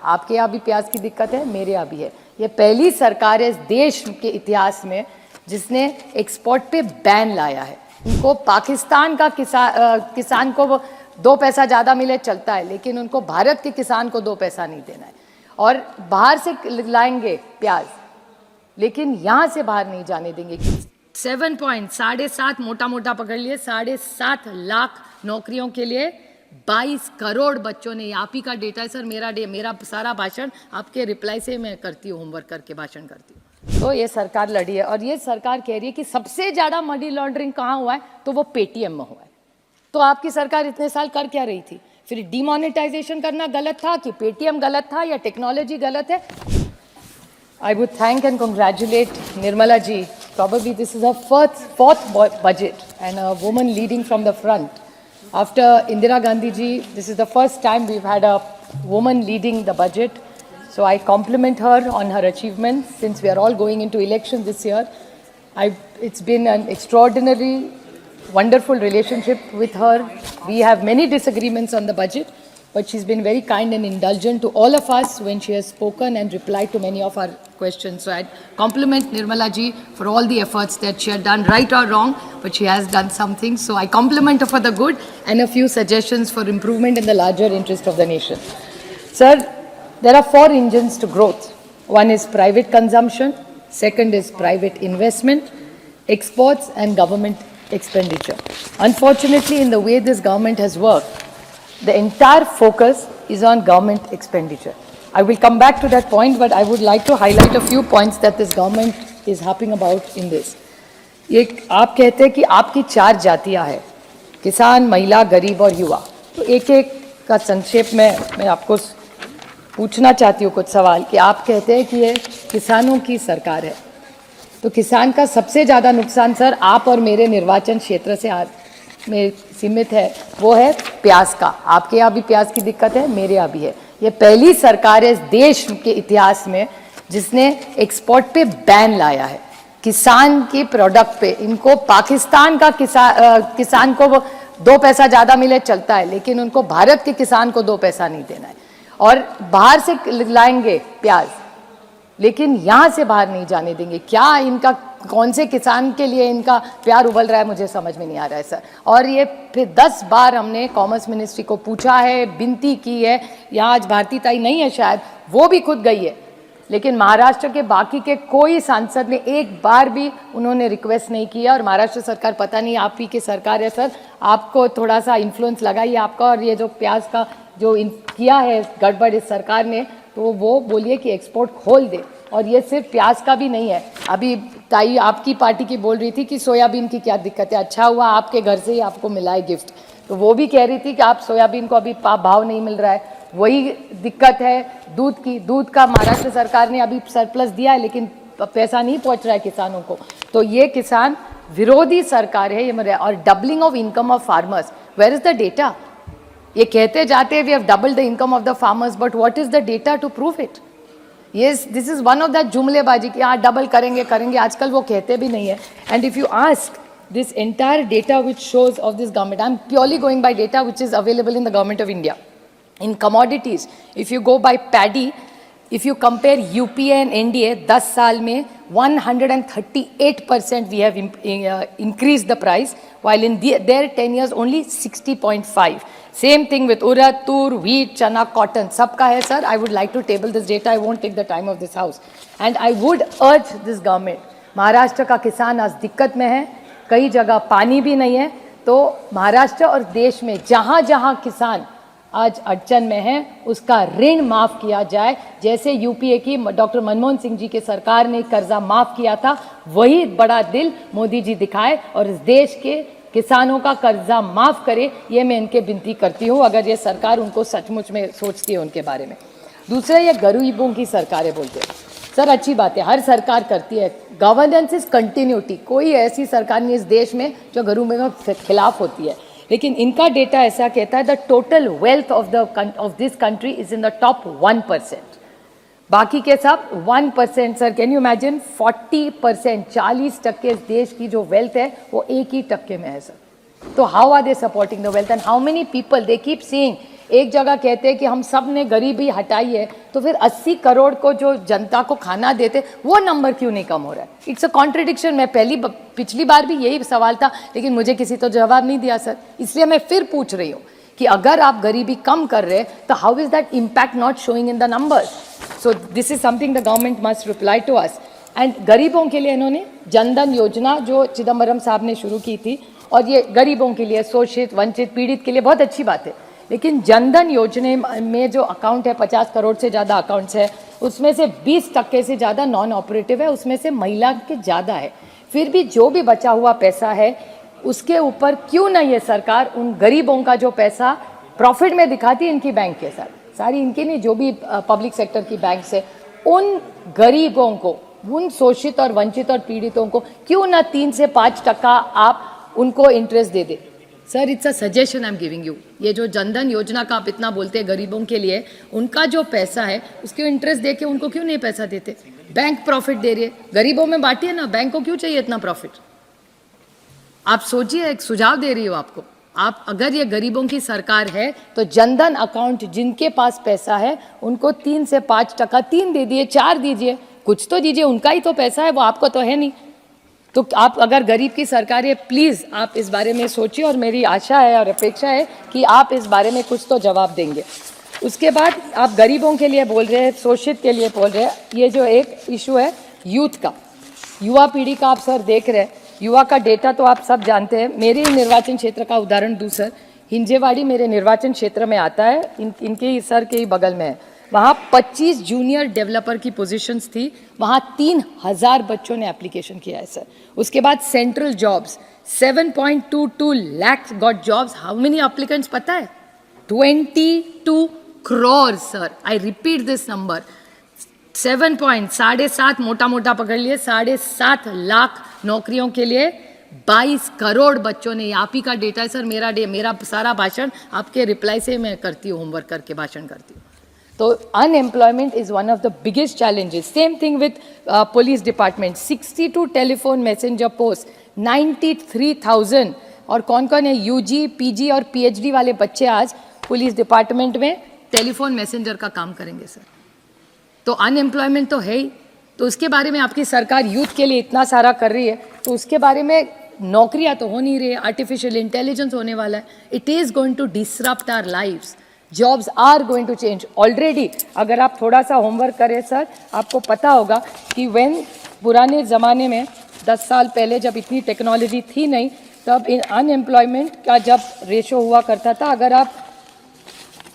आपके यहाँ भी प्याज की दिक्कत है, मेरे यहाँ भी है। ये पहली सरकार है इस देश के इतिहास में जिसने एक्सपोर्ट पे बैन लाया है। उनको पाकिस्तान का किसान को 2 पैसा ज़्यादा मिले चलता है, लेकिन उनको भारत के किसान को 2 पैसा नहीं देना है। और बाहर से लाएंगे प्याज, लेकिन यहाँ से बाहर नहीं जाने देंगे। 7.7 मोटा पकड़ लिए, 7.5 लाख नौकरियों के लिए 22 करोड़ बच्चों ने, आप ही का डेटा है सर, मेरा सारा भाषण आपके रिप्लाई से मैं करती हूँ, होमवर्क करके भाषण करती हूँ। तो ये सरकार लड़ी है और ये सरकार कह रही है कि सबसे ज़्यादा मनी लॉन्ड्रिंग कहाँ हुआ है, तो वो पेटीएम में हुआ है। तो आपकी सरकार इतने साल कर क्या रही थी? फिर डिमोनेटाइजेशन करना गलत था कि पेटीएम गलत था या टेक्नोलॉजी गलत है? I would thank and congratulate Nirmala ji. Probably this is her fourth budget and a woman leading from the front. After Indira Gandhi ji, this is the first time we've had a woman leading the budget. So I compliment her on her achievements since we are all going into elections this year. It's been an extraordinary, wonderful relationship with her. We have many disagreements on the budget, but she's been very kind and indulgent to all of us when she has spoken and replied to many of our questions. So I compliment Nirmala ji for all the efforts that she had done, right or wrong, but she has done something. So I compliment her for the good and a few suggestions for improvement in the larger interest of the nation. Sir, there are 4 engines to growth. One is private consumption, second is private investment, exports and government expenditure. Unfortunately, in the way this government has worked, the entire focus is on government expenditure. I will come back to that point, but I would like to highlight a few points that this government is harping about in this. ये आप कहते हैं कि आपकी 4 जातियां हैं, किसान, महिला, गरीब और युवा। तो एक का संक्षेप में मैं आपको पूछना चाहती हूँ कुछ सवाल कि आप कहते हैं कि ये किसानों की सरकार है, तो किसान का सबसे ज़्यादा नुकसान सर आप और मेरे निर्वाचन क्षेत्र से में सीमित है, वो है प्याज का। आपके यहाँ भी प्याज की दिक्कत है, मेरे यहाँ भी है। ये पहली सरकार है इस देश के इतिहास में जिसने एक्सपोर्ट पे बैन लाया है, किसान के प्रोडक्ट पे। इनको पाकिस्तान का किसान को 2 पैसा ज़्यादा मिले चलता है, लेकिन उनको भारत के किसान को 2 पैसा नहीं देना है। और बाहर से लाएंगे प्याज, लेकिन यहाँ से बाहर नहीं जाने देंगे। क्या इनका कौन से किसान के लिए इनका प्यार उबल रहा है, मुझे समझ में नहीं आ रहा है सर। और ये फिर 10 बार हमने कॉमर्स मिनिस्ट्री को पूछा है, विनती की है। यहाँ आज भारती ताई नहीं है शायद, वो भी खुद गई है, लेकिन महाराष्ट्र के बाकी के कोई सांसद ने एक बार भी उन्होंने रिक्वेस्ट नहीं किया। और महाराष्ट्र सरकार, पता नहीं आप ही की सरकार है सर, आपको थोड़ा सा इन्फ्लुएंस लगा ही आपका। और ये जो प्याज का जो किया है गड़बड़ इस सरकार ने, तो वो बोलिए कि एक्सपोर्ट खोल दे। और ये सिर्फ प्याज का भी नहीं है। अभी ताई आपकी पार्टी की बोल रही थी कि सोयाबीन की क्या दिक्कत है, अच्छा हुआ आपके घर से ही आपको मिला है गिफ्ट। तो वो भी कह रही थी कि आप सोयाबीन को अभी भाव नहीं मिल रहा है, वही दिक्कत है दूध की। दूध का महाराष्ट्र सरकार ने अभी सरप्लस दिया है, लेकिन पैसा नहीं पहुंच रहा है किसानों को। तो ये किसान विरोधी सरकार है ये। और doubling of income of farmers, where is the data? ये कहते जाते हैं we have doubled the income of the farmers, but what is the data to prove it? Yes, this is one of that जुमलेबाजी कि हाँ double करेंगे, आजकल वो कहते भी नहीं है। And if you ask this entire data which shows of this government, I'm purely going by data which is available in the government of India. In commodities, if you go by paddy, if you compare UPA and NDA, 10 साल में 138% we have increased the price, while in their 10 years only 60.5. Same thing with urad, tur, wheat, chana, cotton. सबका है sir. I would like to table this data. I won't take the time of this house. And I would urge this government. Maharashtra का किसान आज दिक्कत में है, कई जगह पानी भी नहीं है। तो महाराष्ट्र और देश में जहाँ जहाँ किसान आज अड़चन में है, उसका ऋण माफ किया जाए। जैसे यूपीए की डॉक्टर मनमोहन सिंह जी के सरकार ने कर्जा माफ किया था, वही बड़ा दिल मोदी जी दिखाए और इस देश के किसानों का कर्जा माफ करे। ये मैं इनके विनती करती हूँ, अगर ये सरकार उनको सचमुच में सोचती है उनके बारे में। दूसरा, ये गरीबों की सरकारें बोलते हैं सर, अच्छी बात है, हर सरकार करती है। Governance is continuity. कोई ऐसी सरकार नहीं इस देश में जो गरीबों के खिलाफ होती है, लेकिन इनका डेटा ऐसा कहता है the total wealth of this country is in the top 1%। बाकी के सब 1%। सर कैन यू इमेजिन 40%, 40% इस देश की जो वेल्थ है वो 1% में है सर। तो how are they supporting the wealth and how many people they keep saying एक जगह कहते हैं कि हम सब ने गरीबी हटाई है, तो फिर 80 करोड़ को जो जनता को खाना देते वो नंबर क्यों नहीं कम हो रहा है? It's a contradiction. मैं पिछली बार भी यही सवाल था, लेकिन मुझे किसी तो जवाब नहीं दिया सर। इसलिए मैं फिर पूछ रही हूँ कि अगर आप गरीबी कम कर रहे हैं तो how is that impact not showing in the numbers? So this is something the government must reply to us. And गरीबों के लिए इन्होंने जनधन योजना जो चिदम्बरम साहब ने शुरू की थी, और ये गरीबों के लिए, शोषित, वंचित, पीड़ित के लिए बहुत अच्छी बात है। लेकिन जनधन योजना में जो अकाउंट है, 50 करोड़ से ज़्यादा अकाउंट्स है, उसमें से 20% से ज़्यादा नॉन ऑपरेटिव है, उसमें से महिला के ज़्यादा है। फिर भी जो भी बचा हुआ पैसा है उसके ऊपर क्यों ना ये सरकार उन गरीबों का जो पैसा प्रॉफिट में दिखाती है, इनकी बैंक के साथ, सारी इनकी नहीं, जो भी पब्लिक सेक्टर की बैंक से, उन गरीबों को, उन शोषित और वंचित और पीड़ितों को क्यों ना 3 से 5% आप उनको interest they they? Sir, it's a suggestion I am giving you. ये जो जनधन योजना का आप इतना बोलते हैं गरीबों के लिए, उनका जो पैसा है उसके इंटरेस्ट दे के उनको क्यों नहीं पैसा देते? बैंक प्रॉफिट दे रही है, गरीबों में बांटिए ना, बैंक को क्यों चाहिए इतना प्रॉफिट? आप सोचिए, एक सुझाव दे रही हो आपको। आप अगर ये गरीबों की सरकार है तो जनधन अकाउंट जिनके पास पैसा है उनको 3 से 5%, 3 दे दिए, 4 दीजिए, कुछ तो दीजिए, उनका ही तो पैसा है, वो आपको तो है नहीं। तो आप अगर गरीब की सरकार है, प्लीज़ आप इस बारे में सोचिए, और मेरी आशा है और अपेक्षा है कि आप इस बारे में कुछ तो जवाब देंगे। उसके बाद आप गरीबों के लिए बोल रहे हैं, शोषित के लिए बोल रहे हैं। ये जो एक इशू है यूथ का, युवा पीढ़ी का, आप सर देख रहे हैं, युवा का डेटा तो आप सब जानते हैं। मेरे निर्वाचन क्षेत्र का उदाहरण दूं सर, हिंजेवाड़ी मेरे निर्वाचन क्षेत्र में आता है, इनके ही सर के ही बगल में है। वहाँ 25 जूनियर डेवलपर की पोजीशंस थी, वहाँ 3000 बच्चों ने एप्लीकेशन किया है सर। उसके बाद central jobs 7.22 lakh got jobs. How many applicants पता है? 22 crore sir. I repeat this number, 7.7 मोटा मोटा पकड़ लिए, 7.5 लाख नौकरियों के लिए 22 करोड़ बच्चों ने। आप ही का डेटा है सर, मेरा सारा भाषण आपके रिप्लाई से मैं करती हूँ, होमवर्क करके भाषण करती हूँ। तो unemployment is one of the biggest challenges. Same thing with police department, 62 telephone messenger post, 93,000। और कौन कौन है? यूजी, पीजी और पीएचडी वाले बच्चे आज पुलिस डिपार्टमेंट में टेलीफोन मैसेंजर का काम करेंगे सर। तो अनएम्प्लॉयमेंट तो है ही, तो उसके बारे में आपकी सरकार यूथ के लिए इतना सारा कर रही है, तो उसके बारे में नौकरियां तो हो नहीं रही है। आर्टिफिशियल इंटेलिजेंस होने वाला है, it is going to disrupt our lives. Jobs are going to change already. अगर आप थोड़ा सा होमवर्क करें सर, आपको पता होगा कि पुराने ज़माने में 10 साल पहले जब इतनी टेक्नोलॉजी थी नहीं, तब अनएम्प्लॉयमेंट का जब रेशो हुआ करता था, अगर आप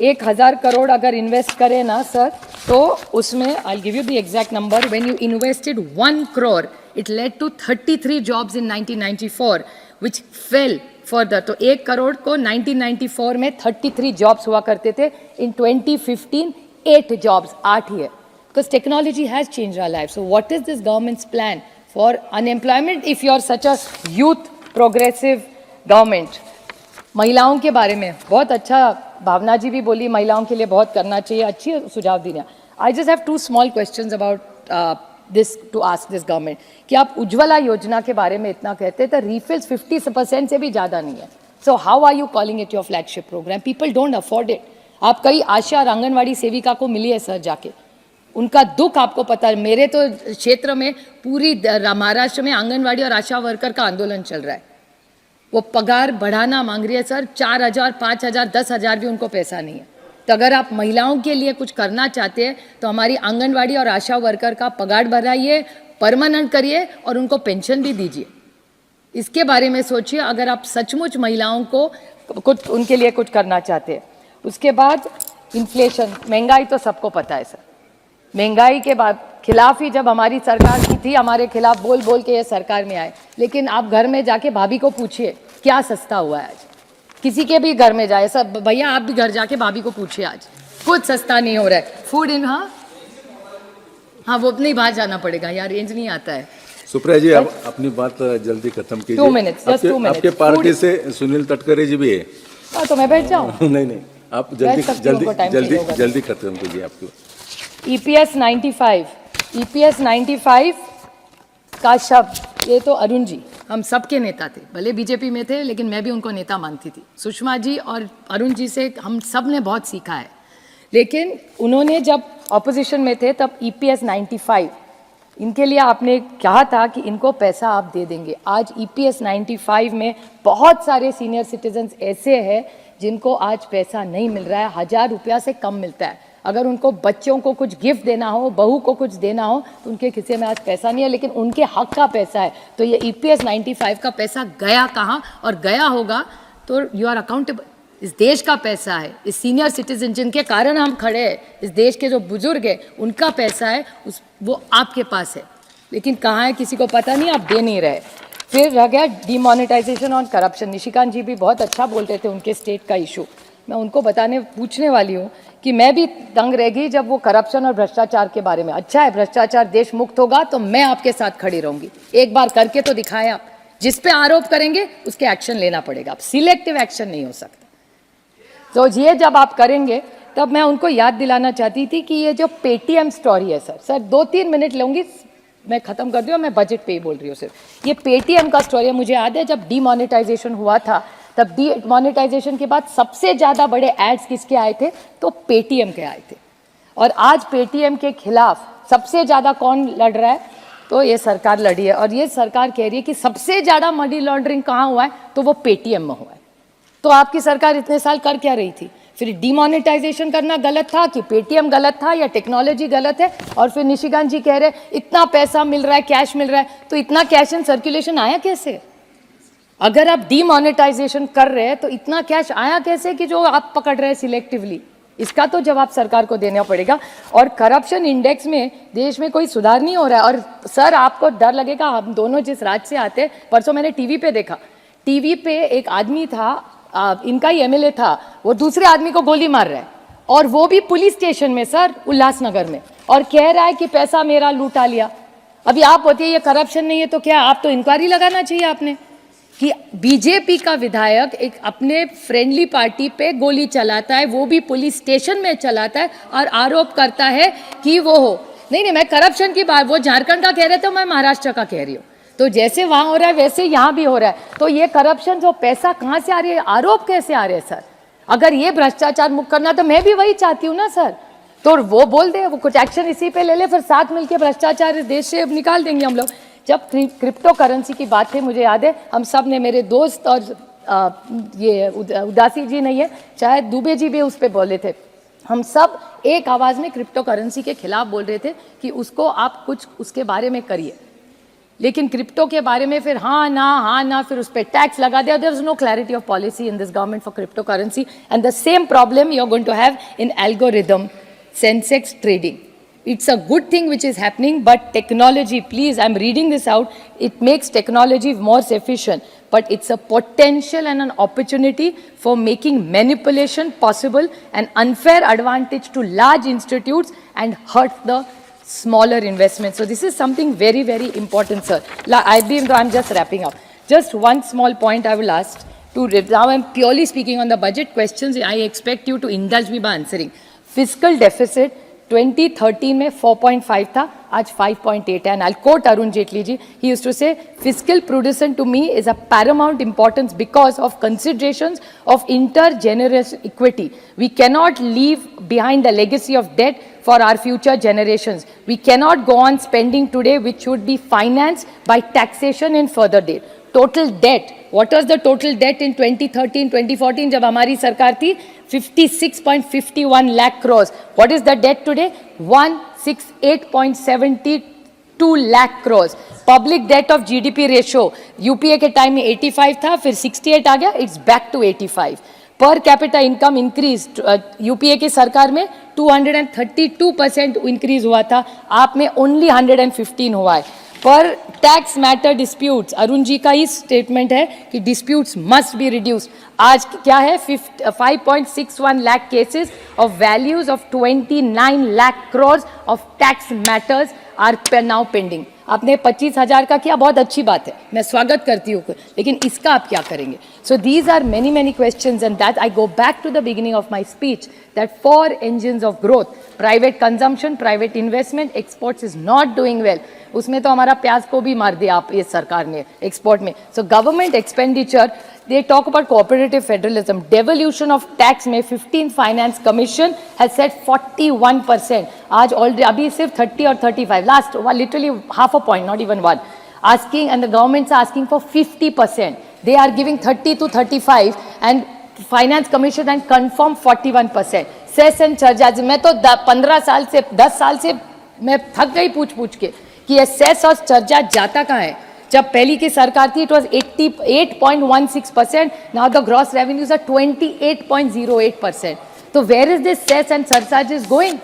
1000 करोड़ अगर इन्वेस्ट करें ना सर, तो उसमें I give you the exact number, when you invested 1 crore it led to 33 jobs in 1994 which fell further. तो 1 करोड़ को 1994 में 33 जॉब्स हुआ करते थे, इन 2015 8 जॉब्स, 8 ही है। Because technology has change our life. So what is this government's plan for unemployment if you are such a youth progressive government? महिलाओं के बारे में बहुत अच्छा भावना जी भी बोली, महिलाओं के लिए बहुत करना चाहिए, अच्छी सुझाव दिया। I just have 2 small questions about this to ask this government कि आप उज्ज्वला योजना के बारे में इतना कहते हैं, तो रिफिल्स 50% से भी ज़्यादा नहीं है। So how are you calling it your flagship program? People don't afford it. आप कई आशा और आंगनवाड़ी सेविका को मिली है सर जाके, उनका दुख आपको पता है। मेरे तो क्षेत्र में पूरी महाराष्ट्र में आंगनवाड़ी और आशा वर्कर का आंदोलन चल रहा है। वो पगार बढ़ाना मांग रही है सर, 4,000, 5,000, 10,000 भी उनको पैसा नहीं है। तो अगर आप महिलाओं के लिए कुछ करना चाहते हैं तो हमारी आंगनवाड़ी और आशा वर्कर का पगार बढ़ाइए, परमानेंट करिए और उनको पेंशन भी दीजिए। इसके बारे में सोचिए अगर आप सचमुच महिलाओं को कुछ उनके लिए कुछ करना चाहते हैं। उसके बाद इन्फ्लेशन, महंगाई तो सबको पता है सर। महंगाई के बाद खिलाफ ही जब हमारी सरकार की थी, हमारे खिलाफ बोल बोल के ये सरकार में आए। लेकिन आप घर में जाके भाभी को पूछिए क्या सस्ता हुआ है आज। किसी के भी घर में जाए सर, भैया आप भी घर जाके भाभी को पूछिए आज कुछ सस्ता नहीं हो रहा है। फूड इन हाँ वो नहीं बाहर जाना पड़ेगा यार, रेंज नहीं आता है। सुप्रिया जी, आप अपनी बात जल्दी खत्म कीजिए। 2 मिनट्स, जस्ट 2 मिनट्स। आपके पार्टी से सुनील तटकरे जी भी है। हाँ तो मैं बैठ जाऊँ? नहीं, आप जल्दी खत्म कीजिए। आपकी EPS 95 का शब्द, ये तो अरुण जी हम सबके नेता थे, भले बीजेपी में थे लेकिन मैं भी उनको नेता मानती थी। सुषमा जी और अरुण जी से हम सब ने बहुत सीखा है, लेकिन उन्होंने जब ऑपोजिशन में थे तब EPS 95 इनके लिए आपने कहा था कि इनको पैसा आप दे देंगे। आज EPS 95 में बहुत सारे सीनियर सिटीजन्स ऐसे हैं जिनको आज पैसा नहीं मिल रहा है, 1000 रुपया से कम मिलता है। अगर उनको बच्चों को कुछ गिफ्ट देना हो, बहू को कुछ देना हो, तो उनके खिस्से में आज पैसा नहीं है, लेकिन उनके हक का पैसा है। तो ये EPS 95 का पैसा गया कहाँ और गया होगा तो यू आर अकाउंटेबल। इस देश का पैसा है, इस सीनियर सिटीजन जिनके कारण हम खड़े हैं, इस देश के जो बुजुर्ग हैं उनका पैसा है, वो आपके पास है, लेकिन कहाँ है किसी को पता नहीं, आप दे नहीं रहे। फिर रह गया डिमोनेटाइजेशन और करप्शन। निशिकांत जी भी बहुत अच्छा बोल रहे थे उनके स्टेट का इशू। मैं उनको पूछने वाली हूँ कि मैं भी दंग रह गई जब वो करप्शन और भ्रष्टाचार के बारे में। अच्छा है, भ्रष्टाचार देश मुक्त होगा तो मैं आपके साथ खड़ी रहूंगी। एक बार करके तो दिखाएं आप। जिस पे आरोप करेंगे उसके एक्शन लेना पड़ेगा, आप सिलेक्टिव एक्शन नहीं हो सकता। तो ये जब आप करेंगे तब मैं उनको याद दिलाना चाहती थी कि ये जो पेटीएम स्टोरी है सर 2-3 मिनट लूँगी, मैं ख़त्म कर दूँ, मैं बजट पे ही बोल रही हूँ सिर्फ। ये पेटीएम का स्टोरी है, मुझे याद है जब डीमोनेटाइजेशन हुआ था तब डीमोनेटाइजेशन के बाद सबसे ज़्यादा बड़े एड्स किसके आए थे, तो पेटीएम के आए थे। और आज पेटीएम के खिलाफ सबसे ज़्यादा कौन लड़ रहा है, तो ये सरकार लड़ी है। और ये सरकार कह रही है कि सबसे ज़्यादा मनी लॉन्ड्रिंग कहाँ हुआ है, तो वो पेटीएम में हुआ है। तो आपकी सरकार इतने साल कर क्या रही थी? फिर डिमोनेटाइजेशन करना गलत था कि पेटीएम गलत था या टेक्नोलॉजी गलत है? और फिर निशिकांत जी कह रहे इतना पैसा मिल रहा है, कैश मिल रहा है, तो इतना कैश इन सर्कुलेशन आया कैसे? अगर आप डिमोनेटाइजेशन कर रहे हैं तो इतना कैश आया कैसे कि जो आप पकड़ रहे हैं सिलेक्टिवली? इसका तो जवाब सरकार को देना पड़ेगा। और करप्शन इंडेक्स में देश में कोई सुधार नहीं हो रहा है। और सर आपको डर लगेगा, हम दोनों जिस राज्य से आते, परसों मैंने टीवी पे देखा, टीवी पे एक आदमी था, इनका ही MLA था, वो दूसरे आदमी को गोली मार रहा है, और वो भी पुलिस स्टेशन में सर, उल्लासनगर में, और कह रहा है कि पैसा मेरा लूटा लिया। अभी आप होती है ये करप्शन नहीं है तो क्या, आप तो इंक्वायरी लगाना चाहिए आपने कि बीजेपी का विधायक एक अपने फ्रेंडली पार्टी पे गोली चलाता है, वो भी पुलिस स्टेशन में चलाता है, और आरोप करता है कि वो हो। नहीं, मैं करप्शन की बात, वो झारखंड का कह रहे थे, मैं महाराष्ट्र का कह रही हूँ। तो जैसे वहाँ हो रहा है वैसे यहाँ भी हो रहा है। तो ये करप्शन, जो पैसा कहाँ से आ रही है, आरोप कैसे आ रहे हैं सर? अगर ये भ्रष्टाचार मुक्त करना तो मैं भी वही चाहती हूँ ना सर। तो वो बोल दे, वो कुछ एक्शन इसी पे ले ले, फिर साथ मिलके भ्रष्टाचार इस देश से निकाल देंगे हम लोग। जब क्रिप्टो करेंसी की बात थी, मुझे याद है हम सब ने, मेरे दोस्त और ये उदासी जी नहीं है, शायद दुबे जी भी उस पर बोले थे, हम सब एक आवाज़ में क्रिप्टो करेंसी के खिलाफ बोल रहे थे कि उसको आप कुछ उसके बारे में करिए। लेकिन क्रिप्टो के बारे में फिर हाँ ना, फिर उस पर टैक्स लगा दिया। There is no clarity of policy in this government for crypto currency, and the same problem you are going to have in algorithm Sensex trading. It's a good thing which is happening, but technology, please, I'm reading this out, it makes technology more efficient, but it's a potential and an opportunity for making manipulation possible and unfair advantage to large institutes and hurt the smaller investments. So this is something very, very important, sir. I'm just wrapping up. Just one small point I will ask. Now I'm purely speaking on the budget questions. I expect you to indulge me by answering. Fiscal deficit 2013 में 4.5 था, आज 5.8 है. And I'll quote Arun Jaitley ji. He used to say, fiscal prudence to me is a paramount importance because of considerations of intergenerational equity. We cannot leave behind a legacy of debt for our future generations. We cannot go on spending today which should be financed by taxation in further date. Total debt, what was the total debt in 2013, 2014 जब हमारी सरकार थी? 56.51 lakh crores. What is the debt today? 168.72 lakh crores. Public debt of GDP ratio, UPA के time में 85 था, फिर 68 आ गया, it's back to 85. Per capita income increase, UPA की सरकार में 232% इंक्रीज हुआ था, आप में only 115 हुआ है. पर tax matter disputes, Arun ji का ही स्टेटमेंट है कि डिस्प्यूट्स मस्ट बी रिड्यूस्ड. आज क्या है? 5.61 lakh cases of values of 29 lakh crore of tax matters are now pending. आपने 25,000 का किया, बहुत अच्छी बात है, मैं स्वागत करती हूँ, लेकिन इसका आप क्या करेंगे? So these are many questions and that I go back to the beginning of my speech that four engines of growth, private consumption, private investment, exports is not doing well. उसमें तो हमारा प्याज को भी भी मार दिया आप ये सरकार ने एक्सपोर्ट में. So government expenditure, they talk about cooperative federalism. Devolution of tax में 15 Finance Commission has said 41%. आज already अभी सिर्फ 30 और 35. Last literally half a point, not even one. Asking, and the governments are asking for 50%. They are giving 30 to 35 and Finance Commission and confirm 41%. Cess and charges. मैं तो 15 साल से 10 साल से मैं थक गई पूछ के कि ये सेस और चार्ज जाता कहाँ है. जब पहली की सरकार थी, it was 88.16%. Now the gross revenues are 28.08%. So where is this cess and surcharges going?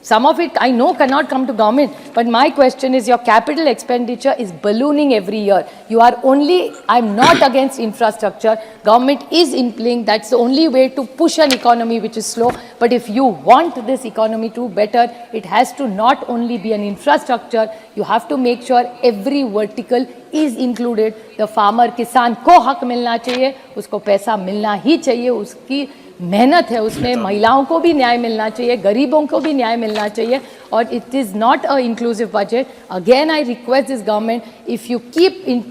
Some of it I know cannot come to government, but my question is, your capital expenditure is ballooning every year. You are only, I'm not against infrastructure. Government is implying that's the only way to push an economy which is slow. But if you want this economy to better, it has to not only be an infrastructure, you have to make sure every vertical is included. The farmer, किसान को हक मिलना चाहिए, उसको पैसा मिलना ही चाहिए, उसकी मेहनत है उसमें, महिलाओं को भी न्याय मिलना चाहिए, गरीबों को भी न्याय मिलना चाहिए. और it is not a inclusive budget. Again I request this government, if you keep in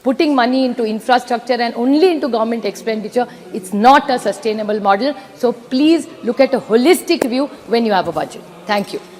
putting money into infrastructure and only into government expenditure, it's not a sustainable model. So please look at a holistic view when you have a budget. Thank you.